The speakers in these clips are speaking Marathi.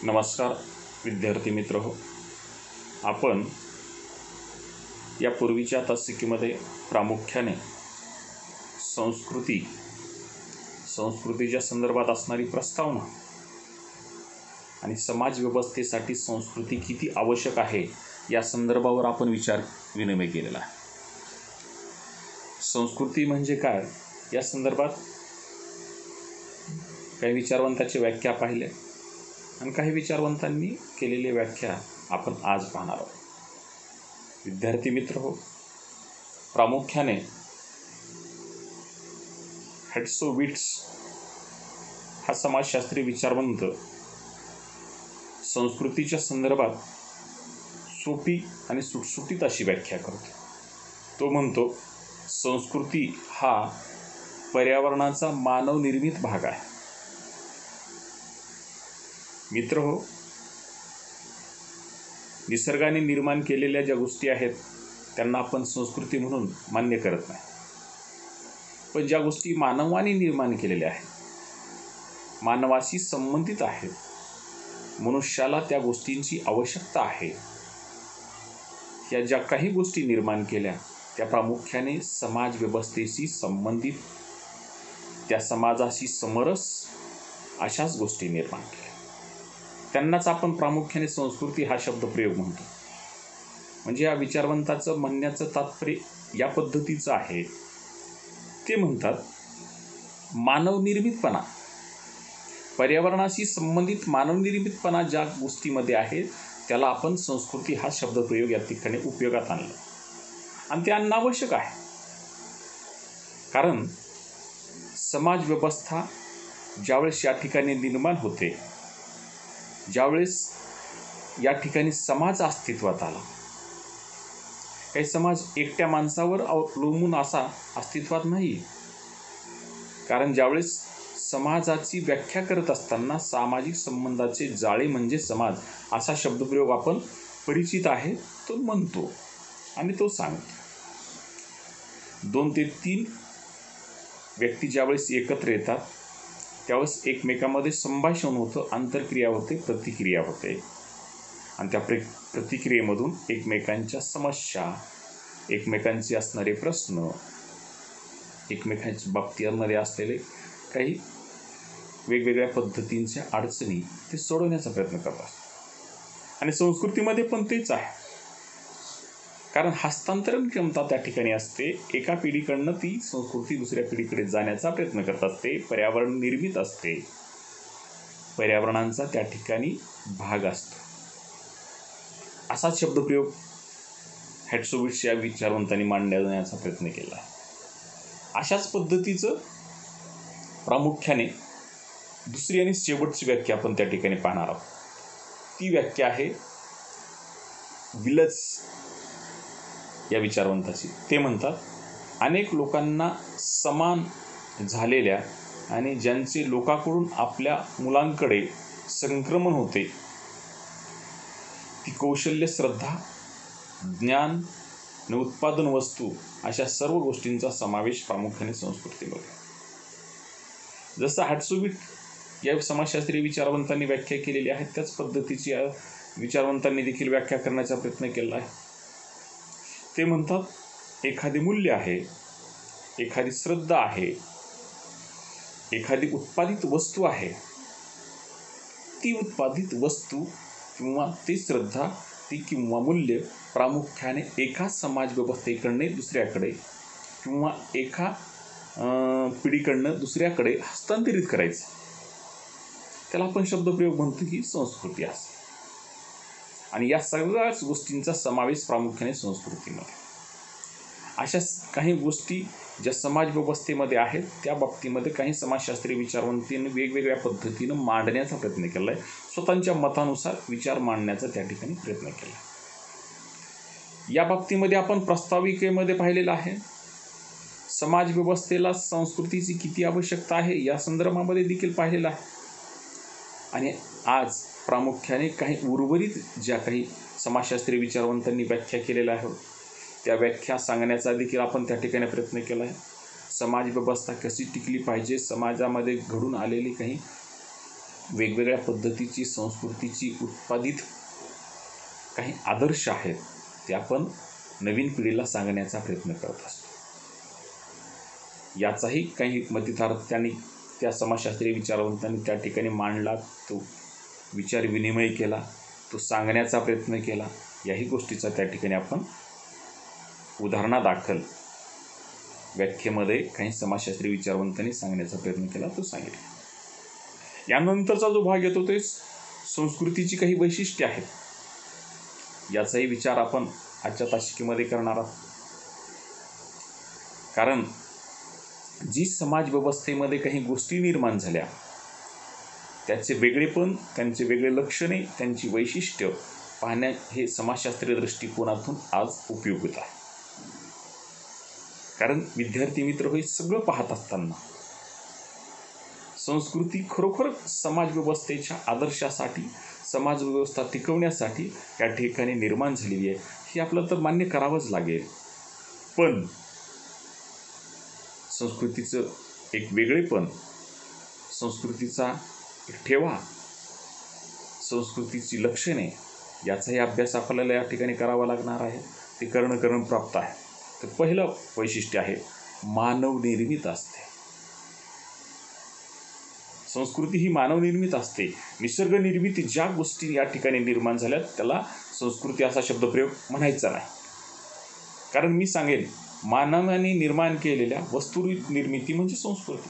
नमस्कार विद्यार्थी मित्र हो. आपण यापूर्वीच्या तासिकेमध्ये प्रामुख्याने संस्कृतीच्या संदर्भात असणारी प्रस्तावना आणि समाज व्यवस्थेसाठी संस्कृती किती आवश्यक आहे या संदर्भावर आपण विचार विनिमय केलेला आहे. संस्कृती म्हणजे काय या संदर्भात काही विचारवंतांची व्याख्या पाहिल्या आणि काही विचारवंतांनी केलेली व्याख्या आपण आज पाहणार आहोत. विद्यार्थी मित्र हो, प्रामुख्याने हेड्सोविट्स हा समाजशास्त्रीय विचारवंत संस्कृतीच्या संदर्भात सोपी आणि सुटसुटीत अशी व्याख्या करतो. तो म्हणतो, संस्कृती हा पर्यावरणाचा मानवनिर्मित भाग आहे. मित्र हो, निसर्गाने निर्माण केलेल्या ज्या गोष्टी आहेत त्यांना आपण संस्कृती म्हणून मान्य करत नाही. पण ज्या गोष्टी मानवाने निर्माण केलेल्या आहेत, मानवाशी संबंधित आहेत, मनुष्याला त्या गोष्टींची आवश्यकता आहे, या ज्या काही गोष्टी निर्माण केल्या त्या प्रामुख्याने समाज व्यवस्थेशी संबंधित, त्या समाजाशी समरस अशाच गोष्टी निर्माण केल्या. त्यांनाच आपण प्रामुख्याने संस्कृती हा शब्द प्रयोग म्हणतो. म्हणजे या विचारवंताचं म्हणण्याचं तात्पर्य या पद्धतीचं आहे. ते म्हणतात, मानवनिर्मितपणा, पर्यावरणाशी संबंधित मानवनिर्मितपणा ज्या गोष्टीमध्ये आहे त्याला आपण संस्कृती हा शब्दप्रयोग या ठिकाणी उपयोगात आणला आणि ते आणणं आवश्यक आहे. कारण समाज व्यवस्था ज्यावेळेस या ठिकाणी निर्माण होते, ज्यावेळेस या ठिकाणी समाज अस्तित्वात आला, काही समाज एकट्या माणसावर अवलंबून असा अस्तित्वात नाही. कारण ज्यावेळेस समाजाची व्याख्या करत असताना सामाजिक संबंधाचे जाळे म्हणजे समाज असा शब्दप्रयोग आपण परिचित आहे तो म्हणतो आणि तो सांगतो. 2 ते 3 व्यक्ती ज्यावेळेस एकत्र येतात त्यावेळेस एकमेकांमध्ये संभाषण होतं, आंतरक्रिया होते, प्रतिक्रिया होते आणि त्या प्रतिक्रियेमधून एकमेकांच्या समस्या, एकमेकांचे असणारे प्रश्न, एकमेकांच्या बाबतीमध्ये असलेले काही वेगवेगळ्या पद्धतींच्या अडचणी ते सोडवण्याचा प्रयत्न करतात. आणि संस्कृतीमध्ये पण तेच आहे. कारण हस्तांतरण क्षमता त्या ठिकाणी असते. एका पिढीकडनं ती संस्कृती दुसऱ्या पिढीकडे जाण्याचा प्रयत्न करत असते. पर्यावरण निर्मित असते, पर्यावरणाचा त्या ठिकाणी भाग असतो. असाच शब्दप्रयोग हेड्सोविट्स या विचारवंतांनी मांडण्याचा प्रयत्न केला आहे. अशाच पद्धतीचं प्रामुख्याने दुसरी आणि शेवटची व्याख्या आपण त्या ठिकाणी पाहणार आहोत. ती व्याख्या आहे विलज या विचारवंताची. ते म्हणतात, अनेक लोकांना समान झालेल्या आणि ज्यांचे लोकांकडून आपल्या मुलांकडे संक्रमण होते, ती कौशल्य, श्रद्धा, ज्ञान आणि उत्पादन वस्तू अशा सर्व गोष्टींचा समावेश प्रामुख्याने संस्कृतीमध्ये. जसं हेड्सोविट या समाजशास्त्रीय विचारवंतांनी व्याख्या केलेली आहे त्याच पद्धतीची या विचारवंतांनी देखील व्याख्या करण्याचा प्रयत्न केला आहे. ते म्हणतात, एखादी मूल्य आहे, एखादी श्रद्धा आहे, एखादी उत्पादित वस्तू आहे, ती उत्पादित वस्तू किंवा ती श्रद्धा, ती किंवा मूल्य प्रामुख्याने एका समाज व्यवस्थेकडने दुसऱ्याकडे किंवा एका पिढीकडनं दुसऱ्याकडे हस्तांतरित करायचं, त्याला आपण शब्दप्रयोग म्हणतो की संस्कृती असते. आणि या सगळ्याच गोष्टींचा समावेश प्रामुख्याने संस्कृतीमध्ये. अशा काही गोष्टी ज्या समाज व्यवस्थेमध्ये आहेत त्या बाबतीमध्ये काही समाजशास्त्रीय विचारवंतांनी वेगवेगळ्या पद्धतीनं मांडण्याचा प्रयत्न केला आहे. स्वतःच्या मतानुसार विचार मांडण्याचा त्या ठिकाणी प्रयत्न केला. या बाबतीमध्ये आपण प्रास्ताविकेमध्ये पाहिलेलं आहे. समाज व्यवस्थेला संस्कृतीची किती आवश्यकता आहे या संदर्भामध्ये देखील पाहिलेलं आहे. आणि आज प्रामुख्याने काही उर्वरित ज्या काही समाजशास्त्रीय विचारवंतांनी व्याख्या केलेल्या आहेत त्या व्याख्या सांगण्याचा देखील आपण त्या ठिकाणी प्रयत्न केला आहे. समाज व्यवस्था कशी टिकली पाहिजे, समाजामध्ये घडून आलेली काही वेगवेगळ्या पद्धतीची संस्कृतीची उत्पादित काही आदर्श आहेत ते आपण नवीन पिढीला सांगण्याचा प्रयत्न करत असतो. याचाही काही मतितार्थ त्यांनी त्या समाजशास्त्रीय विचारवंतांनी त्या ठिकाणी मांडला, तो विचार विनिमय केला, तो सांगण्याचा प्रयत्न केला. याही गोष्टीचा त्या ठिकाणी आपण उदाहरणादाखल व्याख्येमध्ये काही समाजशास्त्रीय विचारवंतांनी सांगण्याचा प्रयत्न केला, तो सांगितला. यानंतरचा जो भाग येतो ते संस्कृतीची काही वैशिष्ट्ये आहेत. याचाही विचार आपण आजच्या तासिकेमध्ये करणार आहोत. कारण जी समाज व्यवस्थेमध्ये काही गोष्टी निर्माण झाल्या त्याचे वेगळेपण, त्यांचे वेगळे लक्षणे, त्यांची वैशिष्ट्य पाहण्या हे समाजशास्त्रीय दृष्टिकोनातून आज उपयोगित आहे. कारण विद्यार्थी मित्र हे सगळं पाहत असताना संस्कृती खरोखर समाज व्यवस्थेच्या आदर्शासाठी, समाज व्यवस्था टिकवण्यासाठी या ठिकाणी निर्माण झालेली आहे हे आपलं तर मान्य करावंच लागेल. पण संस्कृतीचं एक वेगळेपण, संस्कृतीचा एक ठेवा, संस्कृतीची लक्षणे याचाही अभ्यास आपल्याला या ठिकाणी करावा लागणार आहे. ते करणं प्राप्त आहे. तर पहिलं वैशिष्ट्य आहे मानवनिर्मित असते. संस्कृती ही मानवनिर्मित असते. निसर्गनिर्मित ज्या गोष्टी या ठिकाणी निर्माण झाल्यात त्याला संस्कृती असा शब्दप्रयोग म्हणायचा नाही. कारण मी सांगेन मानवाने निर्माण केलेल्या वस्तू निर्मिती म्हणजे संस्कृती.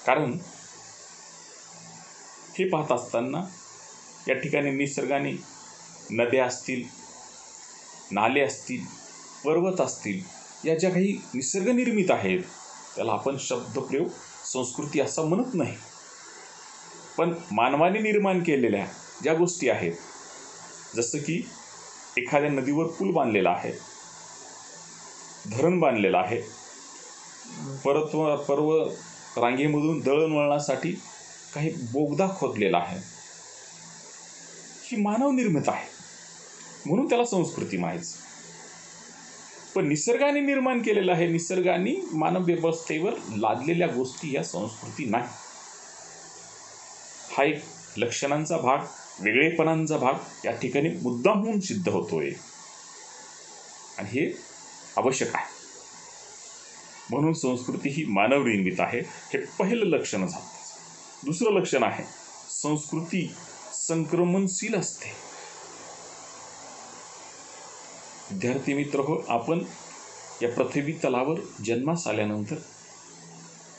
कारण हे पाहत असताना या ठिकाणी निसर्गाने नद्या असतील, नाले असतील, पर्वत असतील, या ज्या काही निसर्गनिर्मित आहेत त्याला आपण शब्दप्रयोग संस्कृती असं म्हणत नाही. पण मानवाने निर्माण केलेल्या ज्या गोष्टी आहेत, जसं की एखाद्या नदीवर पूल बांधलेला आहे, धरण बांधलेलं आहे, पर्वत रांगेमधून दळणवळणासाठी काही बोगदा खोदलेला आहे, ही मानवनिर्मित आहे म्हणून त्याला संस्कृती म्हणायचं. पण निसर्गाने निर्माण केलेलं आहे, निसर्गाने मानव व्यवस्थेवर लादलेल्या गोष्टी या संस्कृती नाही. हा एक लक्षणांचा भाग, वेगळेपणांचा भाग या ठिकाणी मुद्दामहून सिद्ध होतोय आणि हे आवश्यक आहे. म्हणून संस्कृती ही मानवनिर्मित आहे हे पहिलं लक्षण झालं. दुसरं लक्षण आहे संस्कृती संक्रमणशील असते. विद्यार्थी मित्र हो, आपण या पृथ्वी तलावर जन्मास आल्यानंतर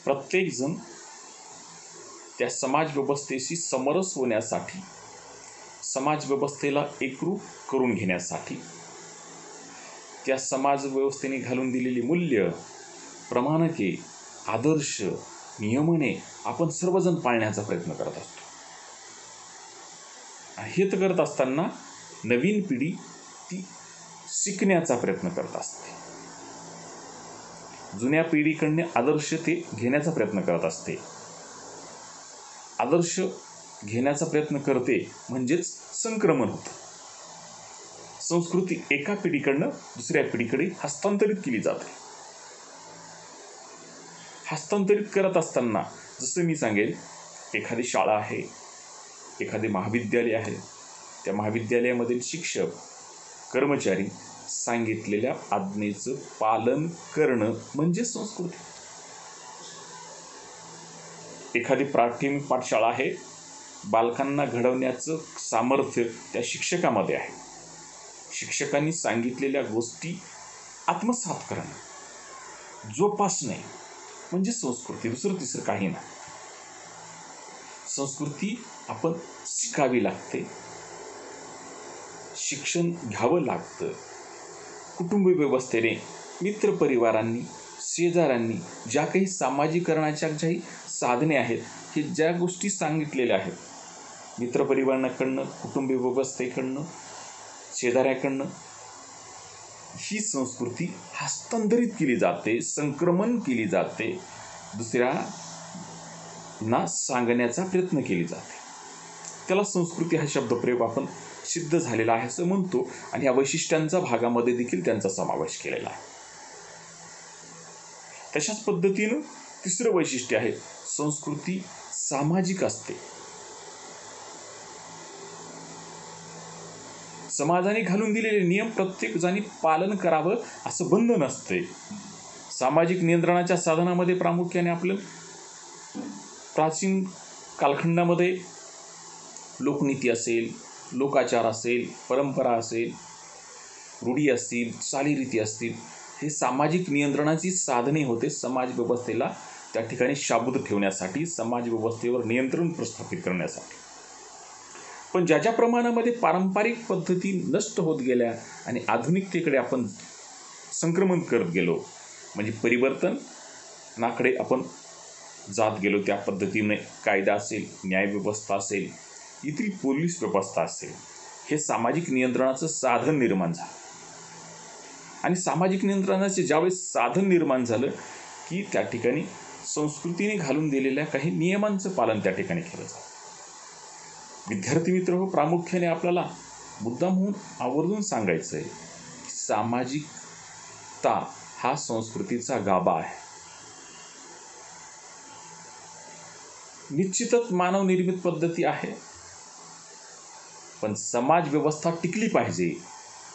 प्रत्येकजण त्या समाज व्यवस्थेशी समरस होण्यासाठी, समाज व्यवस्थेला एकरूप करून घेण्यासाठी, त्या समाज व्यवस्थेने घालून दिलेली मूल्य, प्रमाणके, आदर्श, नियमने आपण सर्वजण पाळण्याचा प्रयत्न करत असतो. हे तर करत असताना नवीन पिढी ती शिकण्याचा प्रयत्न करत असते. जुन्या पिढीकडने आदर्श ते घेण्याचा प्रयत्न करत असते. आदर्श घेण्याचा प्रयत्न करते म्हणजेच संक्रमण होतं. संस्कृती एका पिढीकडनं दुसऱ्या पिढीकडे हस्तांतरित केली जाते. हस्तांतरित करत असताना जसं मी सांगेल, एखादी शाळा आहे, एखादे महाविद्यालय आहे, त्या महाविद्यालयामधील शिक्षक, कर्मचारी सांगितलेल्या आज्ञेचं पालन करणं म्हणजे संस्कृती. एखादी प्राथमिक पाठशाळा आहे, बालकांना घडवण्याचं सामर्थ्य त्या शिक्षकामध्ये आहे. शिक्षकांनी सांगितलेल्या गोष्टी आत्मसात करणं, जोपासणे म्हणजे संस्कृती. दुसरं तिसरं काही नाही. संस्कृती आपण शिकावी लागते, शिक्षण घ्यावं लागतं. कुटुंब व्यवस्थेने, मित्रपरिवारांनी, शेजाऱ्यांनी ज्या काही सामाजिकरणाच्या ज्याही साधने आहेत, हे ज्या गोष्टी सांगितलेल्या आहेत, मित्रपरिवाराकडनं, कुटुंब व्यवस्थेकडनं, शेजाऱ्याकडनं, ही संस्कृती हस्तांतरित केली जाते, संक्रमण केली जाते, दुसऱ्यांना सांगण्याचा प्रयत्न केली जाते. त्याला संस्कृती हा शब्दप्रयोग आपण सिद्ध झालेला आहे असं म्हणतो आणि या वैशिष्ट्यांचा भागामध्ये देखील त्यांचा समावेश केलेला आहे. तशाच पद्धतीनं तिसरं वैशिष्ट्य आहे, संस्कृती सामाजिक असते. समाजाने घालून दिलेले नियम प्रत्येक जणांनी पालन करावं असं बंधन असते. सामाजिक नियंत्रणाच्या साधनामध्ये प्रामुख्याने आपलं प्राचीन कालखंडामध्ये लोकनीती असेल, लोकाचार असेल, परंपरा असेल, रूढी असतील, चालीरीती असतील, हे सामाजिक नियंत्रणाची साधने होते. समाज व्यवस्थेला त्या ठिकाणी शाबूत ठेवण्यासाठी, समाज व्यवस्थेवर नियंत्रण प्रस्थापित करण्यासाठी. पण ज्या प्रमाणामध्ये पारंपरिक पद्धती नष्ट होत गेल्या आणि आधुनिकतेकडे आपण संक्रमण करत गेलो, म्हणजे परिवर्तनाकडे आपण जात गेलो, त्या पद्धतीने कायदा असेल, न्यायव्यवस्था असेल, येथील पोलीस व्यवस्था असेल, हे सामाजिक नियंत्रणाचं साधन निर्माण झालं. आणि सामाजिक नियंत्रणाचे ज्यावेळेस साधन निर्माण झालं की त्या ठिकाणी संस्कृतीने घालून दिलेल्या काही नियमांचं पालन त्या ठिकाणी केलं जातं. विद्यार्थी मित्र हो, प्रामुख्याने आपल्याला मुद्दामहून आवर्जून सांगायचं आहे की सामाजिकता हा संस्कृतीचा गाभा आहे. निश्चितच मानव निर्मित पद्धती आहे, पण समाज व्यवस्था टिकली पाहिजे,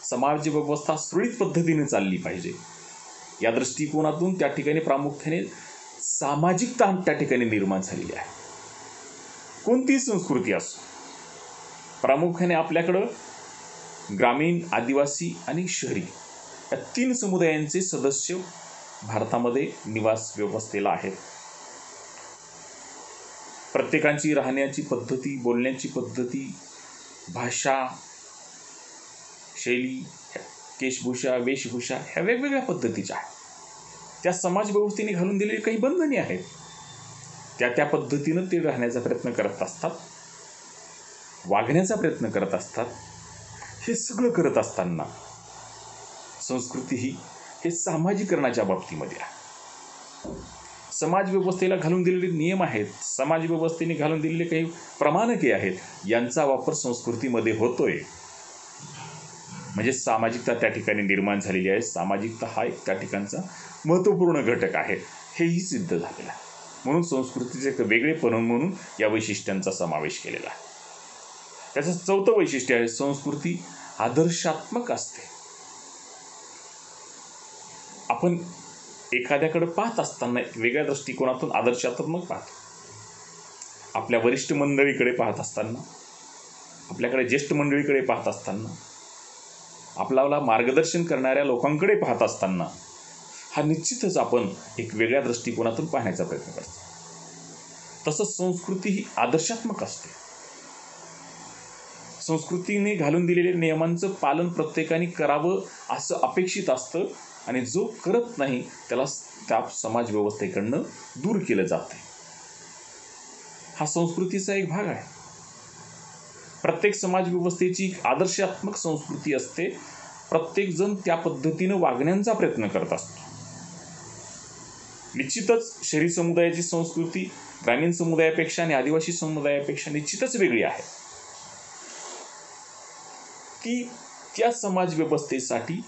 समाज व्यवस्था सुरळीत पद्धतीने चालली पाहिजे, या दृष्टिकोनातून त्या ठिकाणी प्रामुख्याने सामाजिकता त्या ठिकाणी निर्माण झालेली आहे. कोणतीही संस्कृती असो, प्रामुख्याने आपल्याकडं ग्रामीण, आदिवासी आणि शहरी या 3 समुदायांचे सदस्य भारतामध्ये निवास व्यवस्थेला आहेत. प्रत्येकाची राहण्याची पद्धती, बोलण्याची पद्धती, भाषा, शैली, केशभूषा, वेशभूषा ह्या वेगवेगळ्या पद्धतीच्या आहेत. त्या समाज व्यवस्थेने घालून दिलेली काही बंधने आहेत. त्या पद्धतीनं ते राहण्याचा प्रयत्न करत असतात, वागण्याचा प्रयत्न करत असतात. हे सगळं करत असताना संस्कृती ही हे सामाजिकरणाच्या बाबतीमध्ये आहे. समाज व्यवस्थेला घालून दिलेले नियम आहेत, समाज व्यवस्थेने घालून दिलेले काही प्रमाणके आहेत, यांचा वापर संस्कृतीमध्ये होतोय, म्हणजे सामाजिकता त्या ठिकाणी निर्माण झालेली आहे. सामाजिकता हा एक त्या ठिकाणचा महत्त्वपूर्ण घटक आहे, हेही सिद्ध झालेलं आहे. म्हणून संस्कृतीचे एक वेगळेपण म्हणून या वैशिष्ट्यांचा समावेश केलेला आहे. त्याचं 4थं वैशिष्ट्य आहे, संस्कृती आदर्शात्मक असते. आपण एखाद्याकडे पाहत असताना एक वेगळ्या दृष्टिकोनातून आदर्शात्मक पाहतो. आपल्या वरिष्ठ मंडळीकडे पाहत असताना, आपल्याकडे ज्येष्ठ मंडळीकडे पाहत असताना, आपल्याला मार्गदर्शन करणाऱ्या लोकांकडे पाहत असताना हा निश्चितच आपण एक वेगळ्या दृष्टिकोनातून पाहण्याचा प्रयत्न करतो. तसंच संस्कृती ही आदर्शात्मक असते. संस्कृतीने घालून दिलेल्या नियमांचं पालन प्रत्येकाने करावं असं अपेक्षित असतं, आणि जो करत नाही त्याला त्या समाज व्यवस्थेकडनं दूर केलं जाते. हा संस्कृतीचा एक भाग आहे. प्रत्येक समाज व्यवस्थेची आदर्शात्मक संस्कृती असते. प्रत्येक जण त्या पद्धतीनं वागण्याचा प्रयत्न करत असतो. निश्चितच शहरी समुदायाची संस्कृती ग्रामीण समुदायापेक्षा आणि आदिवासी समुदायापेक्षा निश्चितच वेगळी आहे. ती त्या समाज व्यवस्थेसाठी,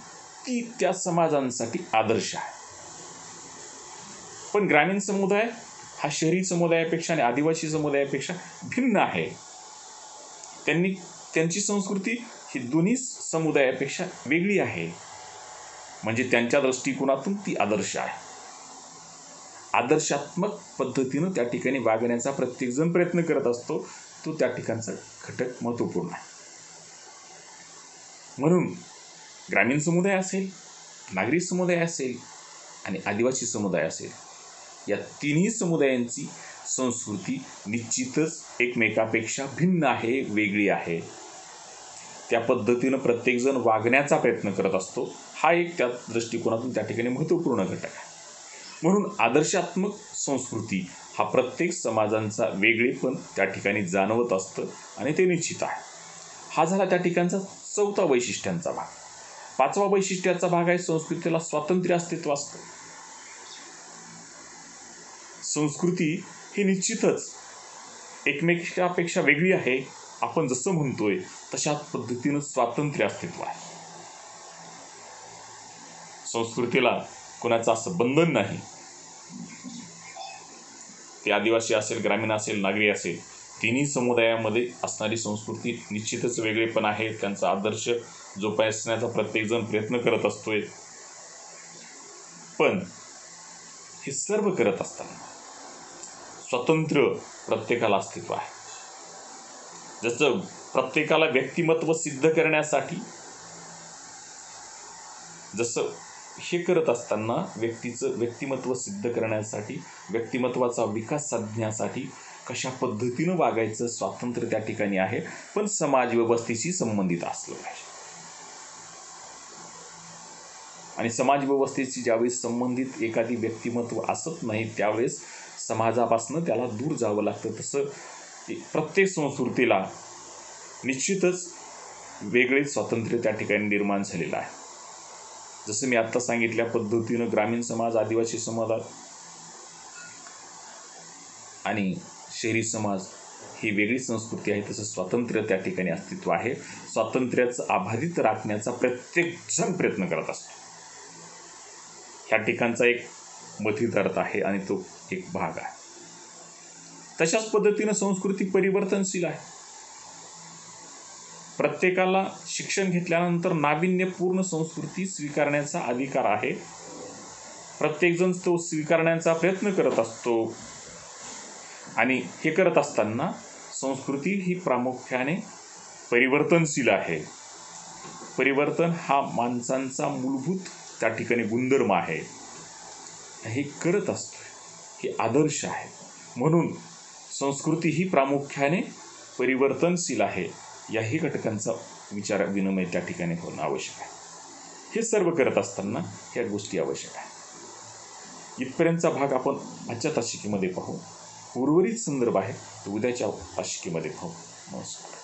ती त्या समाजांसाठी आदर्श आहे. पण ग्रामीण समुदाय हा शहरी समुदायापेक्षा आणि आदिवासी समुदायापेक्षा भिन्न आहे. त्यांची संस्कृती ही दोन्ही समुदायापेक्षा वेगळी आहे, म्हणजे त्यांच्या दृष्टिकोनातून ती आदर्श आहे. आदर्शात्मक पद्धतीनं त्या ठिकाणी वागण्याचा प्रत्येकजण प्रयत्न करत असतो. तो त्या ठिकाणचा घटक महत्त्वपूर्ण आहे. म्हणून ग्रामीण समुदाय असेल, नागरी समुदाय असेल आणि आदिवासी समुदाय असेल, या तिन्ही समुदायांची संस्कृती निश्चितच एकमेकापेक्षा भिन्न आहे, वेगळी आहे. त्या पद्धतीनं प्रत्येकजण वागण्याचा प्रयत्न करत असतो. हा एक त्या दृष्टिकोनातून त्या ठिकाणी महत्त्वपूर्ण घटक आहे. म्हणून आदर्शात्मक संस्कृती हा प्रत्येक समाजांचा वेगळेपण त्या ठिकाणी जाणवत असतं आणि ते निश्चित आहे. हा झाला त्या ठिकाणचा 4था वैशिष्ट्यांचा भाग. 5वा वैशिष्ट्याचा भाग आहे, संस्कृतीला स्वातंत्र्य अस्तित्व असतं. संस्कृती ही निश्चितच एकमेकापेक्षा वेगळी आहे. आपण जसं म्हणतोय तशा पद्धतीनं स्वातंत्र्य अस्तित्व आहे. संस्कृतीला कोणाचं असं बंधन नाही ते आदिवासी असेल, ग्रामीण असेल, नागरी असेल, तिन्ही समुदायामध्ये असणारी संस्कृती निश्चितच वेगळेपण आहे. त्यांचा आदर्श जोपासण्याचा प्रत्येकजण प्रयत्न करत असतोय. पण हे सर्व करत असताना स्वतंत्र प्रत्येकाला अस्तित्व आहे. जसं प्रत्येकाला व्यक्तिमत्व सिद्ध करण्यासाठी, जसं हे करत असताना व्यक्तीचं व्यक्तिमत्व सिद्ध करण्यासाठी, व्यक्तिमत्वाचा विकास साधण्यासाठी कशा पद्धतीनं वागायचं स्वातंत्र्य त्या ठिकाणी आहे, पण समाज व्यवस्थेशी संबंधित असलं पाहिजे. आणि समाज व्यवस्थेशी ज्यावेळेस संबंधित एखादी व्यक्तिमत्व असत नाही त्यावेळेस समाजापासून त्याला दूर जावं लागतं. तसं प्रत्येक संस्कृतीला निश्चितच वेगळे स्वातंत्र्य त्या ठिकाणी निर्माण झालेलं आहे. जसं मी आत्ता सांगितल्या पद्धतीनं ग्रामीण समाज, आदिवासी समाज आणि शहरी समाज ही वेगळी संस्कृती आहे. तसं स्वातंत्र्य त्या ठिकाणी अस्तित्व आहे. स्वातंत्र्याचं आभारित राखण्याचा प्रत्येक जण प्रयत्न करत असतो. ह्या ठिकाणचा एक मथित अर्थ आहे आणि तो एक भाग आहे. तशाच पद्धतीनं संस्कृती परिवर्तनशील आहे. प्रत्येकाला शिक्षण घेतल्यानंतर नाविन्यपूर्ण संस्कृती स्वीकारण्याचा अधिकार आहे. प्रत्येकजण तो स्वीकारण्याचा प्रयत्न करत असतो. आणि हे करत असताना संस्कृती ही प्रामुख्याने परिवर्तनशील आहे. परिवर्तन हा माणसांचा मूलभूत त्या ठिकाणी गुणधर्म आहे. हे करत असतो, हे आदर्श आहे. म्हणून संस्कृती ही प्रामुख्याने परिवर्तनशील आहे. याही घटकांचा विचार विनिमय त्या ठिकाणी होणं आवश्यक आहे. हे सर्व करत असताना ह्या गोष्टी आवश्यक आहे. इथपर्यंतचा भाग आपण आजच्या तासिकेमध्ये पाहू. उर्वरित संदर्भ आहे तो उद्याच्या तासिकेमध्ये पाहू. नमस्कार.